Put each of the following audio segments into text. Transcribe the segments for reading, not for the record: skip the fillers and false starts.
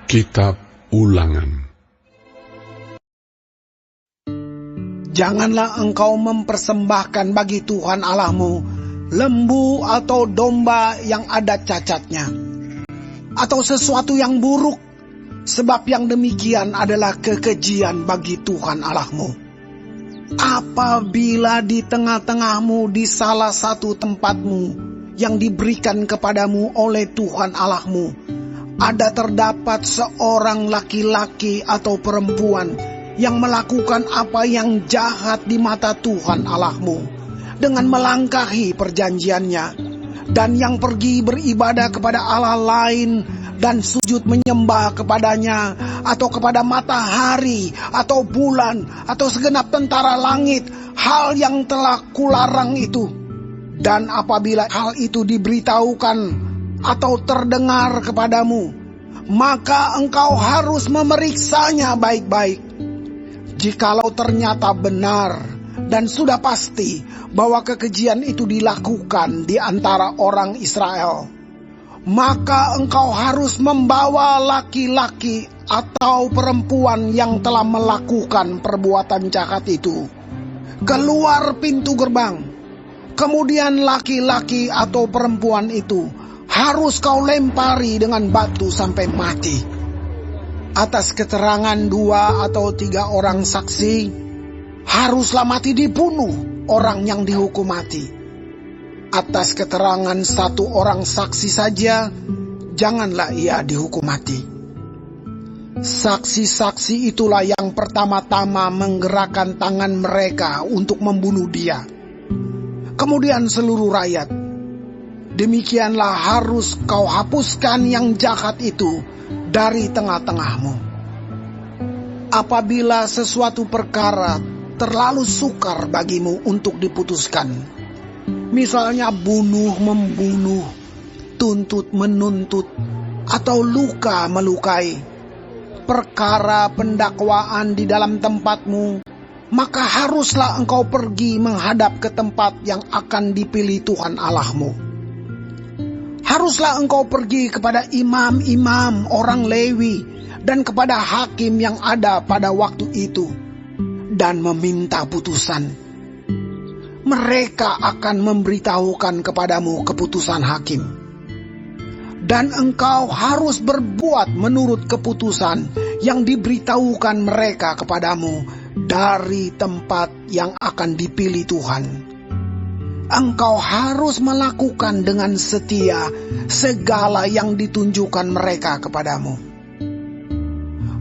Kitab Ulangan. Janganlah engkau mempersembahkan bagi Tuhan Allahmu lembu atau domba yang ada cacatnya, atau sesuatu yang buruk, sebab yang demikian adalah kekejian bagi Tuhan Allahmu. Apabila di tengah-tengahmu di salah satu tempatmu yang diberikan kepadamu oleh Tuhan Allahmu, ada terdapat seorang laki-laki atau perempuan yang melakukan apa yang jahat di mata Tuhan Allahmu dengan melangkahi perjanjiannya, dan yang pergi beribadah kepada Allah lain dan sujud menyembah kepadanya, atau kepada matahari atau bulan atau segenap tentara langit, hal yang telah kularang itu. Dan apabila hal itu diberitahukan atau terdengar kepadamu, maka engkau harus memeriksanya baik-baik. Jikalau ternyata benar dan sudah pasti bahwa kekejian itu dilakukan di antara orang Israel, maka engkau harus membawa laki-laki atau perempuan yang telah melakukan perbuatan jahat itu keluar pintu gerbang. Kemudian laki-laki atau perempuan itu harus kau lempari dengan batu sampai mati. Atas keterangan 2 atau 3 orang saksi, haruslah mati dibunuh orang yang dihukum mati. Atas keterangan 1 orang saksi saja, janganlah ia dihukum mati. Saksi-saksi itulah yang pertama-tama menggerakkan tangan mereka untuk membunuh dia. Kemudian seluruh rakyat. Demikianlah harus kau hapuskan yang jahat itu dari tengah-tengahmu. Apabila sesuatu perkara terlalu sukar bagimu untuk diputuskan, misalnya bunuh-membunuh, tuntut-menuntut, atau luka melukai, perkara pendakwaan di dalam tempatmu, maka haruslah engkau pergi menghadap ke tempat yang akan dipilih Tuhan Allahmu. Haruslah engkau pergi kepada imam-imam orang Lewi dan kepada hakim yang ada pada waktu itu dan meminta putusan. Mereka akan memberitahukan kepadamu keputusan hakim. Dan engkau harus berbuat menurut keputusan yang diberitahukan mereka kepadamu dari tempat yang akan dipilih Tuhan. Engkau harus melakukan dengan setia segala yang ditunjukkan mereka kepadamu.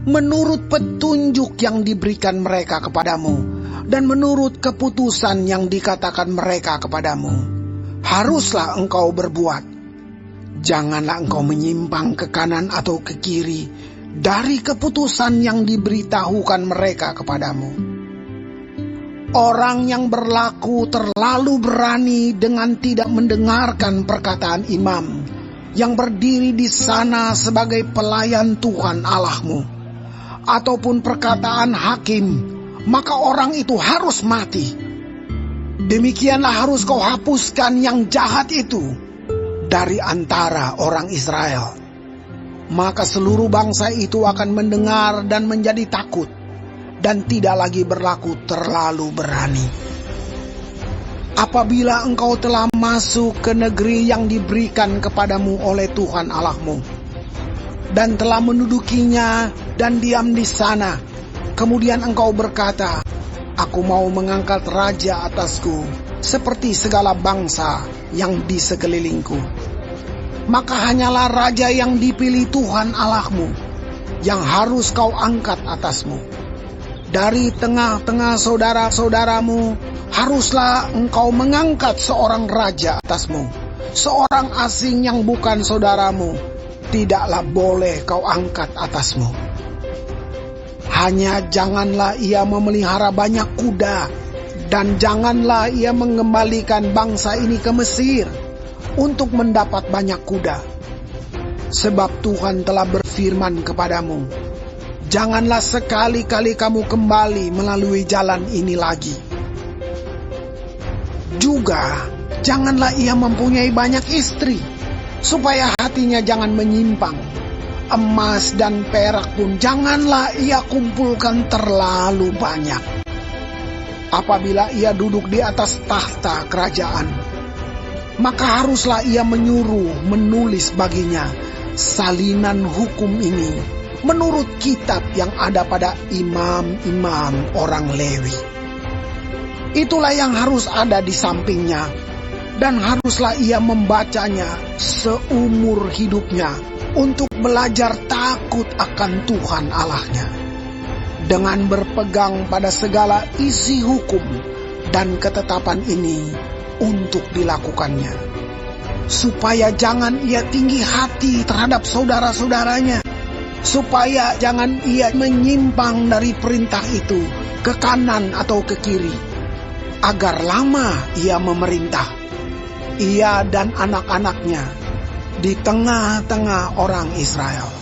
Menurut petunjuk yang diberikan mereka kepadamu, dan menurut keputusan yang dikatakan mereka kepadamu, haruslah engkau berbuat. Janganlah engkau menyimpang ke kanan atau ke kiri dari keputusan yang diberitahukan mereka kepadamu. Orang yang berlaku terlalu berani dengan tidak mendengarkan perkataan imam yang berdiri di sana sebagai pelayan Tuhan Allahmu, ataupun perkataan hakim, maka orang itu harus mati. Demikianlah harus kau hapuskan yang jahat itu dari antara orang Israel. Maka seluruh bangsa itu akan mendengar dan menjadi takut, dan tidak lagi berlaku terlalu berani. Apabila engkau telah masuk ke negeri yang diberikan kepadamu oleh Tuhan Allahmu, dan telah mendudukinya dan diam di sana, kemudian engkau berkata, aku mau mengangkat raja atasku, seperti segala bangsa yang di sekelilingku. Maka hanyalah raja yang dipilih Tuhan Allahmu, yang harus kau angkat atasmu. Dari tengah-tengah saudara-saudaramu, haruslah engkau mengangkat seorang raja atasmu. Seorang asing yang bukan saudaramu, tidaklah boleh kau angkat atasmu. Hanya janganlah ia memelihara banyak kuda, dan janganlah ia mengembalikan bangsa ini ke Mesir untuk mendapat banyak kuda. Sebab Tuhan telah berfirman kepadamu, janganlah sekali-kali kamu kembali melalui jalan ini lagi. Juga janganlah ia mempunyai banyak istri, supaya hatinya jangan menyimpang, emas dan perak pun janganlah ia kumpulkan terlalu banyak. Apabila ia duduk di atas tahta kerajaan, maka haruslah ia menulis baginya salinan hukum ini menurut kitab yang ada pada imam-imam orang Lewi. Itulah yang harus ada di sampingnya, dan haruslah ia membacanya seumur hidupnya untuk belajar takut akan Tuhan Allahnya, dengan berpegang pada segala isi hukum dan ketetapan ini untuk dilakukannya, supaya jangan ia tinggi hati terhadap saudara-saudaranya, supaya jangan ia menyimpang dari perintah itu ke kanan atau ke kiri, agar lama ia memerintah, ia dan anak-anaknya di tengah-tengah orang Israel.